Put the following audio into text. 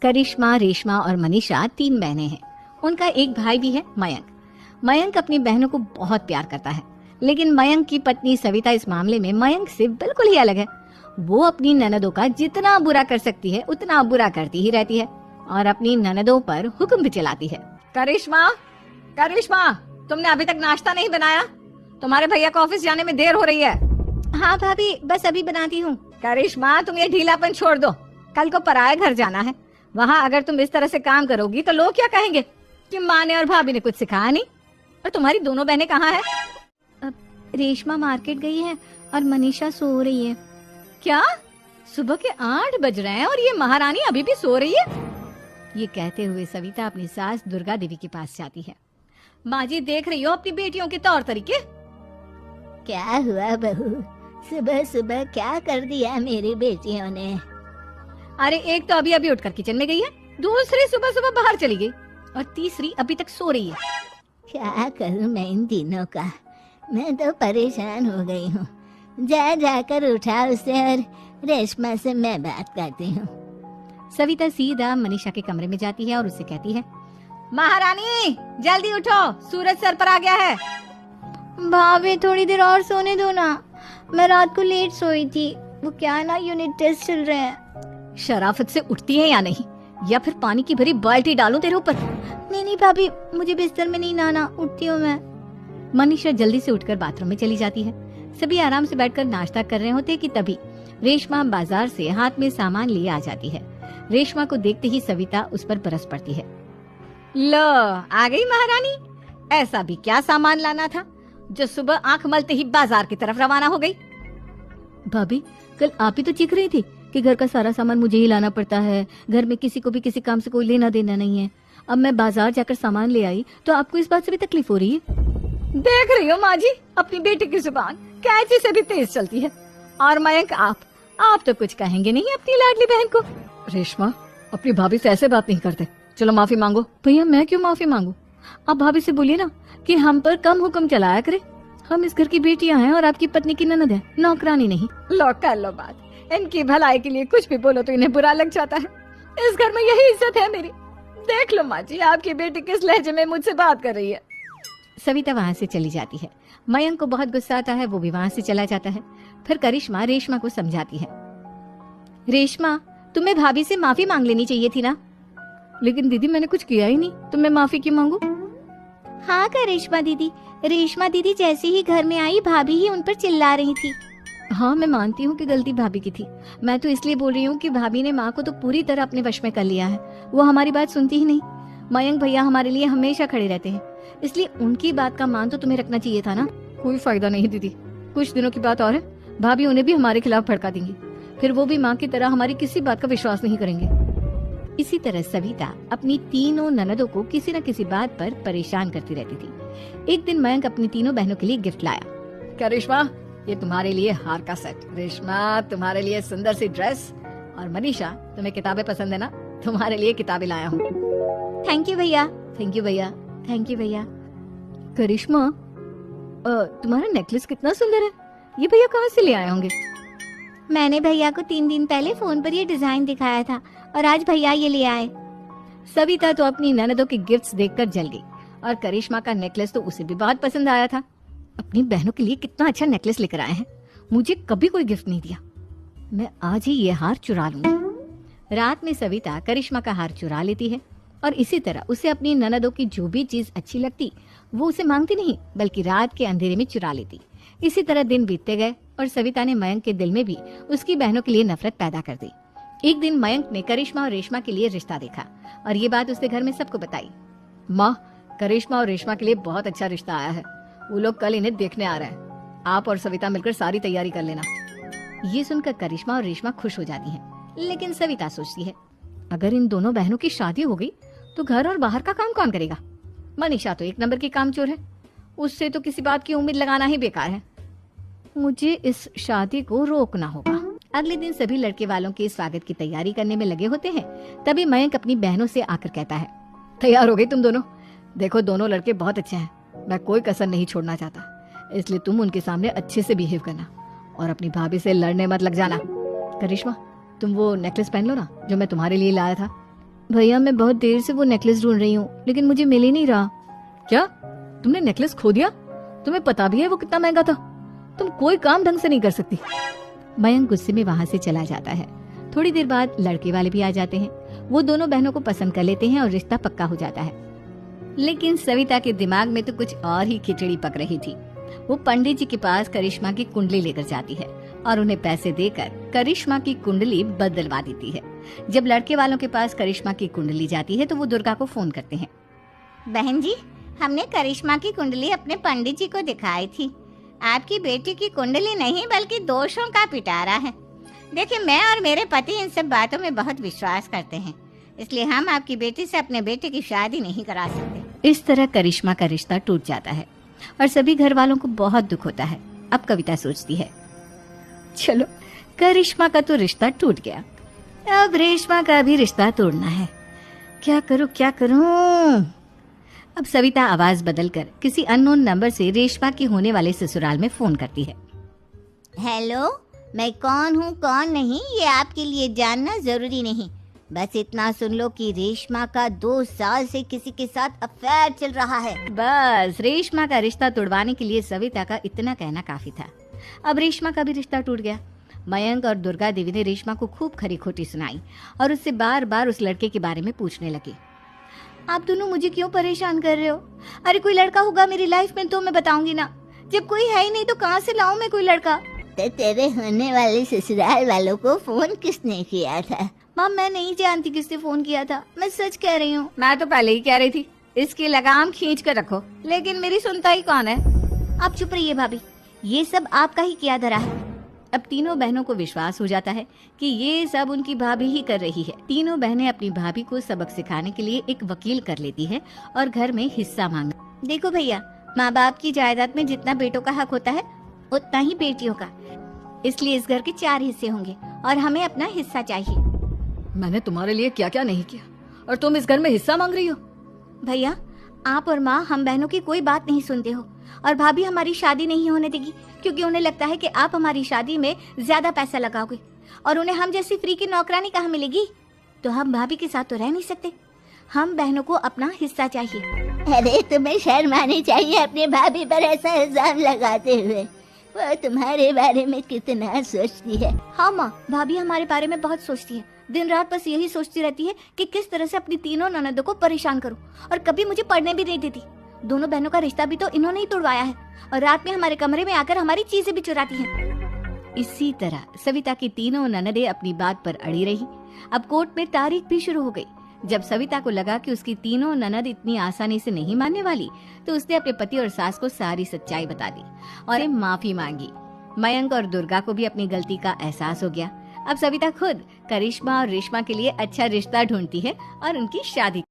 करिश्मा, रेशमा और मनीषा 3 बहनें हैं। उनका एक भाई भी है, मयंक। मयंक अपनी बहनों को बहुत प्यार करता है, लेकिन मयंक की पत्नी सविता इस मामले में मयंक से बिल्कुल ही अलग है। वो अपनी ननदों का जितना बुरा कर सकती है उतना बुरा करती ही रहती है और अपनी ननदों पर हुक्म भी चलाती है। करिश्मा, करिश्मा, तुमने अभी तक नाश्ता नहीं बनाया? तुम्हारे भैया को ऑफिस जाने में देर हो रही है। हाँ भाभी, बस अभी बनाती हूँ। करिश्मा, तुम ये ढीलापन छोड़ दो। कल को पराये घर जाना है। वहाँ अगर तुम इस तरह से काम करोगी तो लोग क्या कहेंगे कि माँ ने और भाभी ने कुछ सिखाया नहीं। और तुम्हारी दोनों बहनें कहाँ हैं? रेशमा मार्केट गई है और मनीषा सो रही है। क्या? सुबह के 8 बज रहे हैं और ये महारानी अभी भी सो रही है? ये कहते हुए सविता अपनी सास दुर्गा देवी के पास जाती है। माँ जी, देख रही हो अपनी बेटियों के तौर तरीके? क्या हुआ बहू, सुबह सुबह क्या कर दिया मेरी बेटियों ने? अरे एक तो अभी अभी उठकर किचन में गई है, दूसरी सुबह सुबह बाहर चली गई और तीसरी अभी तक सो रही है। क्या करूं मैं इन तीनों का, मैं तो परेशान हो गई हूँ। जा जाकर उठा उसे और रेशमा से मैं बात करती हूँ। सविता सीधा मनीषा के कमरे में जाती है और उससे कहती है, महारानी जल्दी उठो, सूरज सर पर आ गया है। भाभी थोड़ी देर और सोने दो ना, मैं रात को लेट सोई थी। वो क्या है ना, यूनिट टेस्ट चल रहे हैं। शराफत से उठती है या नहीं, या फिर पानी की भरी बाल्टी डालूं तेरे ऊपर? नहीं भाभी, मुझे बिस्तर में नहीं नहाना, उठती हूँ मैं। मनीषा जल्दी से उठकर बाथरूम में चली जाती है। सभी आराम से बैठकर नाश्ता कर रहे होते कि तभी रेशमा बाजार से हाथ में सामान लिए आ जाती है। रेशमा को देखते ही सविता उस पर बरस पड़ती है। लो, आ गई महारानी। ऐसा भी क्या सामान लाना था जो सुबह आंख मलते ही बाजार की तरफ रवाना हो गई? भाभी, कल आप ही तो चीख रही थी कि घर का सारा सामान मुझे ही लाना पड़ता है, घर में किसी को भी किसी काम से कोई लेना देना नहीं है। अब मैं बाजार जाकर सामान ले आई तो आपको इस बात से भी तकलीफ हो रही है? देख रही हो माँ जी, अपनी बेटी की जुबान कैंची से भी तेज चलती है। और मयंक, आप तो कुछ कहेंगे नहीं अपनी लाडली बहन को? रेशमा, अपनी भाभी से ऐसे बात नहीं करते। चलो माफी मांगो। भैया, मैं क्यों माफी मांगू? आप भाभी से बोलिए ना कि हम पर कम हुक्म चलाया करे। हम इस घर की बेटियां हैं और आपकी पत्नी की ननद है, नौकरानी नहीं। लो कर लो बात। इनकी भलाई के लिए कुछ भी बोलो तो इन्हें बुरा लग जाता है। इस घर में यही इज्जत है मेरी। देख लो माँ जी, आपकी बेटी किस लहजे में मुझसे बात कर रही है। सविता वहाँ से चली जाती है। मयंक को बहुत गुस्सा आता है, वो भी वहाँ से चला जाता है। फिर करिश्मा रेशमा को समझाती है। रेशमा, तुम्हें भाभी से माफी मांग लेनी चाहिए थी ना। लेकिन दीदी, मैंने कुछ किया ही नहीं, तो मैं माफी क्यों मांगू? हाँ करिश्मा दीदी, रेशमा दीदी जैसे ही घर में आई भाभी ही उन पर चिल्ला रही थी। हाँ, मैं मानती हूँ कि गलती भाभी की थी। मैं तो इसलिए बोल रही हूँ कि भाभी ने माँ को तो पूरी तरह अपने वश में कर लिया है। वो हमारी बात सुनती ही नहीं। मयंक भैया हमारे लिए हमेशा खड़े रहते हैं, इसलिए उनकी बात का मान तो तुम्हें रखना चाहिए था ना। कोई फायदा नहीं दीदी, कुछ दिनों की बात और है, भाभी उन्हें भी हमारे खिलाफ भड़का देंगी। फिर वो भी माँ की तरह हमारी किसी बात का विश्वास नहीं करेंगे। इसी तरह सविता अपनी तीनों ननदों को किसी न किसी बात पर परेशान करती रहती थी। एक दिन मयंक अपनी तीनों बहनों के लिए गिफ्ट लाया। क्या रेशमा, ये तुम्हारे लिए हार का सेट। रेशमा, तुम्हारे लिए सुंदर सी ड्रेस। और मनीषा, तुम्हें किताबें पसंद है ना, तुम्हारे लिए किताबें लाया हूँ। थैंक यू भैया। थैंक यू भैया। थैंक यू भैया। करिश्मा, तुम्हारा नेकलेस कितना सुंदर है, ये भैया कहाँ से ले आए होंगे? मैंने भैया को 3 दिन पहले फोन पर ये डिजाइन दिखाया था और आज भैया ये ले आए। सविता तो अपनी ननदों के गिफ्ट्स देखकर जल गई और करिश्मा का नेकलेस तो उसे भी बहुत पसंद आया था। अपनी बहनों के लिए कितना अच्छा नेकलेस लेकर आए हैं, मुझे कभी कोई गिफ्ट नहीं दिया। मैं आज ही ये हार चुरा लूंगी। रात में सविता करिश्मा का हार चुरा लेती है और इसी तरह उसे अपनी ननदों की जो भी चीज अच्छी लगती वो उसे मांगती नहीं, बल्कि रात के अंधेरे में चुरा लेती। इसी तरह दिन बीतते गए और सविता ने मयंक के दिल में भी उसकी बहनों के लिए नफरत पैदा कर दी। एक दिन मयंक ने करिश्मा और रेशमा के लिए रिश्ता देखा और ये बात उसके घर में सबको बताई। माँ, करिश्मा और रेशमा के लिए बहुत अच्छा रिश्ता आया है, वो लोग कल इन्हें देखने आ रहे हैं। आप और सविता मिलकर सारी तैयारी कर लेना। ये सुनकर करिश्मा और रेशमा खुश हो जाती हैं, लेकिन सविता सोचती है, अगर इन दोनों बहनों की शादी हो गई तो घर और बाहर का काम कौन करेगा? मनीषा तो 1 नंबर की कामचोर है, उससे तो किसी बात की उम्मीद लगाना ही बेकार है। मुझे इस शादी को रोकना होगा। अगले दिन सभी लड़के वालों के स्वागत की तैयारी करने में लगे होते हैं। तभी मयंक अपनी बहनों से आकर कहता है, तैयार हो गई तुम दोनों? देखो, दोनों लड़के बहुत अच्छे हैं, मैं कोई कसर नहीं छोड़ना चाहता, इसलिए तुम उनके सामने अच्छे से बिहेव करना और अपनी भाभी से लड़ने मत लग जाना। करिश्मा, तुम वो नेकलेस पहन लो ना जो मैं तुम्हारे लिए लाया था। भैया मैं बहुत देर से वो नेकलेस ढूंढ रही हूँ लेकिन मुझे मिल ही नहीं रहा। क्या तुमने नेकलेस खो दिया? तुम्हें पता भी है वो कितना महंगा था? तुम कोई काम ढंग से नहीं कर सकती। मयंक गुस्से में वहां से चला जाता है। थोड़ी देर बाद लड़के वाले भी आ जाते हैं। वो दोनों बहनों को पसंद कर लेते हैं और रिश्ता पक्का हो जाता है। लेकिन सविता के दिमाग में तो कुछ और ही खिचड़ी पक रही थी। वो पंडित जी के पास करिश्मा की कुंडली लेकर जाती है और उन्हें पैसे देकर करिश्मा की कुंडली बदलवा देती है। जब लड़के वालों के पास करिश्मा की कुंडली जाती है तो वो दुर्गा को फोन करते हैं। बहन जी, हमने करिश्मा की कुंडली अपने पंडित जी को दिखाई थी। आपकी बेटी की कुंडली नहीं बल्कि दोषों का पिटारा है। देखिए, मैं और मेरे पति इन सब बातों में बहुत विश्वास करते हैं, इसलिए हम आपकी बेटी से अपने बेटे की शादी नहीं करा सकते। इस तरह करिश्मा का रिश्ता टूट जाता है और सभी घर वालों को बहुत दुख होता है। अब कविता सोचती है, चलो करिश्मा का तो रिश्ता टूट गया, अब रेशमा का भी रिश्ता तोड़ना है। क्या करूं? अब सविता आवाज बदलकर किसी अननोन नंबर से रेशमा के होने वाले ससुराल में फोन करती है। हेलो, मैं कौन हूँ कौन नहीं ये आपके लिए जानना जरूरी नहीं। बस इतना सुन लो कि रेशमा का 2 साल से किसी के साथ अफेयर चल रहा है। बस रेशमा का रिश्ता तोड़वाने के लिए सविता का इतना कहना काफी था। अब रेशमा का भी रिश्ता टूट गया। मयंक और दुर्गा देवी ने रेशमा को खूब खरी खोटी सुनाई और उससे बार बार उस लड़के के बारे में पूछने लगी। आप दोनों मुझे क्यों परेशान कर रहे हो? अरे कोई लड़का होगा मेरी लाइफ में तो मैं बताऊंगी ना। जब कोई है ही नहीं तो कहाँ से लाऊं मैं कोई लड़का? तो तेरे होने वाले ससुराल वालों को फोन किसने किया था? माँ मैं नहीं जानती किसने फोन किया था, मैं सच कह रही हूँ। मैं तो पहले ही कह रही थी इसकी लगाम खींच कर रखो, लेकिन मेरी सुनता ही कौन है। आप चुप रहिए भाभी, ये सब आपका ही किया धरा है। अब तीनों बहनों को विश्वास हो जाता है कि ये सब उनकी भाभी ही कर रही है। तीनों बहनें अपनी भाभी को सबक सिखाने के लिए एक वकील कर लेती है और घर में हिस्सा मांग। देखो भैया, माँ बाप की जायदाद में जितना बेटों का हक होता है उतना ही बेटियों का, इसलिए इस घर के 4 हिस्से होंगे और हमें अपना हिस्सा चाहिए। मैंने तुम्हारे लिए क्या क्या नहीं किया और तुम इस घर में हिस्सा मांग रही हो? भैया, आप और माँ हम बहनों की कोई बात नहीं सुनते हो और भाभी हमारी शादी नहीं होने देगी क्योंकि उन्हें लगता है कि आप हमारी शादी में ज्यादा पैसा लगाओगे और उन्हें हम जैसी फ्री की नौकरानी कहाँ मिलेगी। तो हम भाभी के साथ तो रह नहीं सकते, हम बहनों को अपना हिस्सा चाहिए। अरे तुम्हें शर्म आनी चाहिए अपने भाभी पर ऐसा इल्जाम लगाते हुए। वो तुम्हारे बारे में कितना सोचती है। हाँ माँ, भाभी हमारे बारे में बहुत सोचती है। दिन रात बस यही सोचती रहती है कि किस तरह से अपनी तीनों ननदों को परेशान करूं और कभी मुझे पढ़ने भी नहीं देती। दोनों बहनों का रिश्ता भी तो इन्होंने ही तोड़वाया है और रात में हमारे कमरे में आकर हमारी चीजें भी चुराती हैं। इसी तरह सविता की तीनों ननदें अपनी बात पर अड़ी रही। अब कोर्ट में तारीख भी शुरू हो गई। जब सविता को लगा कि उसकी तीनों ननद इतनी आसानी से नहीं मानने वाली तो उसने अपने पति और सास को सारी सच्चाई बता दी और माफी मांगी। मयंक और दुर्गा को भी अपनी गलती का एहसास हो गया। अब सविता खुद करिश्मा और रेशमा के लिए अच्छा रिश्ता ढूंढती है और उनकी शादी